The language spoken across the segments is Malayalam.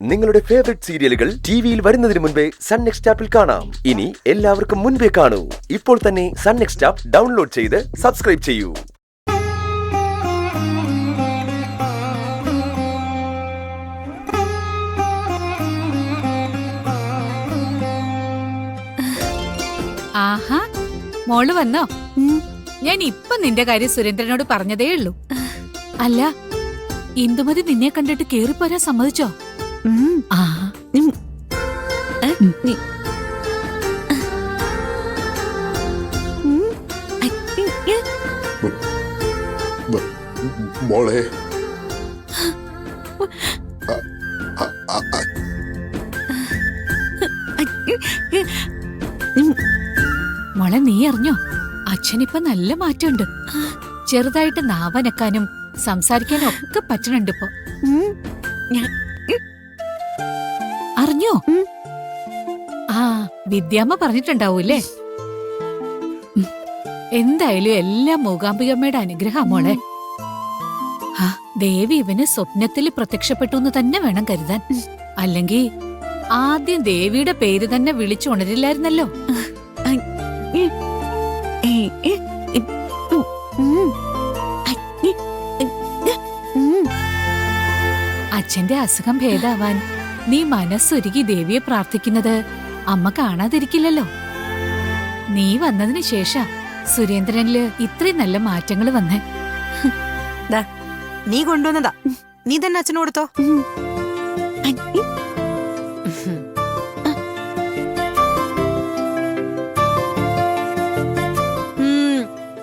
നിങ്ങളുടെ ഫേവറേറ്റ് സീരിയലുകൾ ടിവിയിൽ വരുന്നതിന് മുൻപേ സൺ നെക്സ്റ്റ് ആപ്പിൽ കാണാം. ഇനി എല്ലാവർക്കും മുൻപേ കാണൂ. ഇപ്പോൾ തന്നെ സൺ നെക്സ്റ്റ് ആപ്പ് ഡൗൺലോഡ് ചെയ്ത് സബ്സ്ക്രൈബ് ചെയ്യൂ. ആഹാ, മോള് വന്നോ? ഞാൻ ഇപ്പൊ നിന്റെ കാര്യം സുരേന്ദ്രനോട് പറഞ്ഞതേ ഉള്ളൂ. അല്ല, ഇന്ദുമതി നിന്നെ കണ്ടിട്ട് കേറിപ്പോരാൻ സമ്മതിച്ചോ? മോളെ മോളെ, നീ അറിഞ്ഞോ? അച്ഛനിപ്പൊ നല്ല മാറ്റമുണ്ട്. ചെറുതായിട്ട് നാവനക്കാനും സംസാരിക്കാനും ഒക്കെ പറ്റണുണ്ട് ഇപ്പൊ. അറിഞ്ഞോ? ആ, വിദ്യാമ്മ പറഞ്ഞിട്ടുണ്ടാവൂല്ലേ? എന്തായാലും എല്ലാം മൂകാംബികമ്മയുടെ അനുഗ്രഹം മോളെ. ആ, ദേവി ഇവന് സ്വപ്നത്തിൽ പ്രത്യക്ഷപ്പെട്ടു എന്ന് തന്നെ വേണം കരുതാൻ. അല്ലെങ്കിൽ ആദ്യം ദേവിയുടെ പേര് തന്നെ വിളിച്ചുണരില്ലായിരുന്നല്ലോ. അച്ഛന്റെ അസുഖം ഭേദാവാൻ നീ മനസ്സൊരുക്കി ദേവിയെ പ്രാർത്ഥിക്കുന്നത് അമ്മ കാണാതിരിക്കില്ലല്ലോ. നീ വന്നതിന് ശേഷം സുരേന്ദ്രനില് ഇത്രയും നല്ല മാറ്റങ്ങൾ വന്നേ. നീ കൊണ്ടുവന്നതാ, നീ തന്നെ അച്ഛന് കൊടുത്തോ.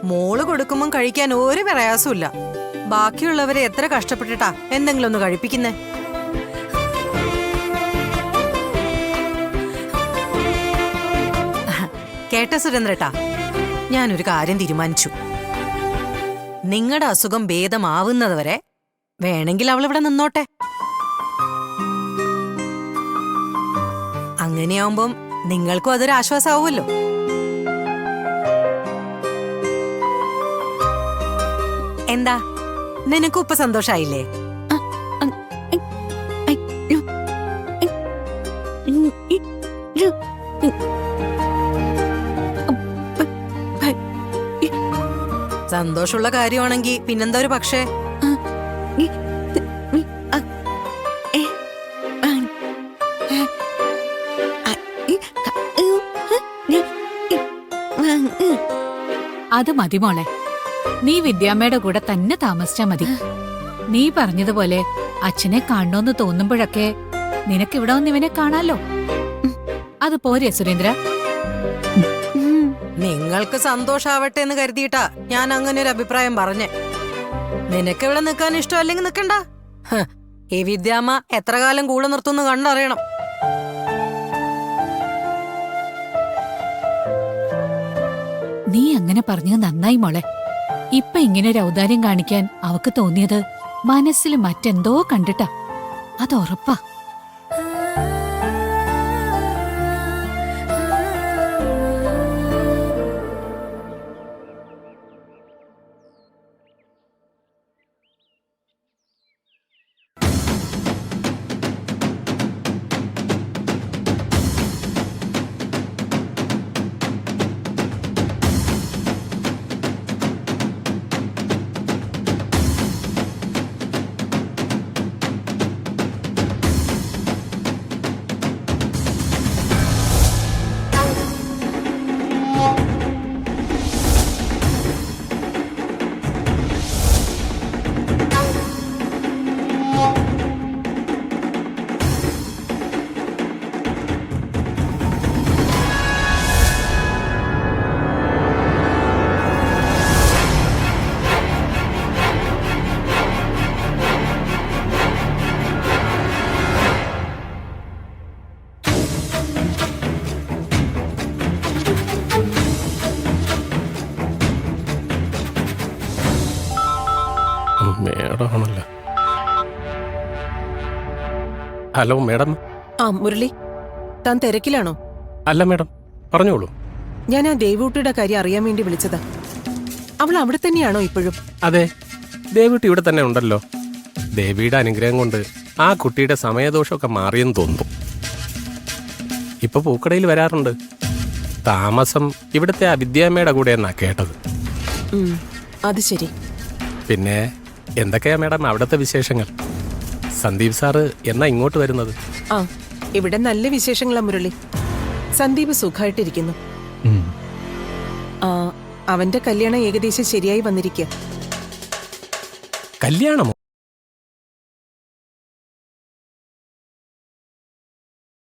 മോള് കൊടുക്കുമ്പം കഴിക്കാൻ ഒരു പ്രയാസമില്ല. ബാക്കിയുള്ളവരെ എത്ര കഷ്ടപ്പെട്ടിട്ടാ എന്തെങ്കിലും ഒന്ന് കഴിപ്പിക്കുന്നേ. കേട്ട സുരേന്ദ്രേട്ടാ, ഞാനൊരു കാര്യം തീരുമാനിച്ചു. നിങ്ങളുടെ അസുഖം ഭേദമാവുന്നതുവരെ വേണമെങ്കിൽ അവളിവിടെ നിന്നോട്ടെ. അങ്ങനെയാവുമ്പം നിങ്ങൾക്കും അതൊരു ആശ്വാസമാവുമല്ലോ. എന്താ, നിനക്കും ഇപ്പൊ സന്തോഷായില്ലേ? സന്തോഷമുള്ള കാര്യമാണെങ്കി പിന്നെന്താ ഒരു പക്ഷേ. അത് മതി മോളെ, നീ വിദ്യാമ്മയുടെ കൂടെ തന്നെ താമസിച്ചാ മതി. നീ പറഞ്ഞതുപോലെ അച്ഛനെ കാണണോന്ന് തോന്നുമ്പോഴൊക്കെ നിനക്കിവിടെ വന്ന് ഇവനെ കാണാലോ. അത് പോരെ സുരേന്ദ്ര? നിങ്ങൾക്ക് സന്തോഷാവട്ടെ എന്ന് കരുതിയിട്ടാ ഞാൻ അങ്ങനെ ഒരു അഭിപ്രായം പറഞ്ഞേ. നിനക്ക് ഇവിടെ നിൽക്കാൻ ഇഷ്ടമല്ലെങ്കിൽ നിൽക്കണ്ട. ഈ വിദ്യാമ്മ എത്ര കാലം കൂടെ നിർത്തുന്നു കണ്ടറിയണം. നീ അങ്ങനെ പറഞ്ഞത് നന്നായി മോളെ. ഇപ്പൊ ഇങ്ങനെ ഒരു ഔദാര്യം കാണിക്കാൻ അവക്ക് തോന്നിയത് മനസ്സിൽ മറ്റെന്തോ കണ്ടിട്ടാ. അത് ഉറപ്പാ. മേഡമാണല്ലോ. Hello madam. ആ മുരളി, താൻ തിരക്കിലാണോ? അല്ല മേഡം, പറഞ്ഞോളൂ. ഞാൻ ആ ദേവൂട്ടിയുടെ കാര്യം അറിയാൻ വേണ്ടി വിളിച്ചതാ. അവൾ അവിടെ തന്നെയാണോ ഇപ്പോഴും? അതെ, ദേവിട്ടി ഇവിടെ തന്നെ ഉണ്ടല്ലോ. ദേവിയുടെ അനുഗ്രഹം കൊണ്ട് ആ കുട്ടിയുടെ സമയദോഷമൊക്കെ മാറിയെന്ന് തോന്നുന്നു. ഇപ്പൊ പൂക്കടയിൽ വരാറുണ്ട്. താമസം ഇവിടുത്തെ ആ വിദ്യാമ്മയുടെ കൂടെ എന്നാ കേട്ടത്. ഉം, അത് ശരി. പിന്നെ എന്തൊക്കെയാ മേഡം അവിടുത്തെ വിശേഷങ്ങൾ? സന്ദീപ് സാറ് എന്നാ ഇങ്ങോട്ട് വരുന്നത്? ആ, ഇവിടെ നല്ല വിശേഷങ്ങളാ മുരളി. സന്ദീപ് സുഖമായിട്ടിരിക്കുന്നു. ആ, അവന്റെ കല്യാണം ഏകദേശം ശരിയായി വന്നിരിക്കുക. കല്യാണമോ?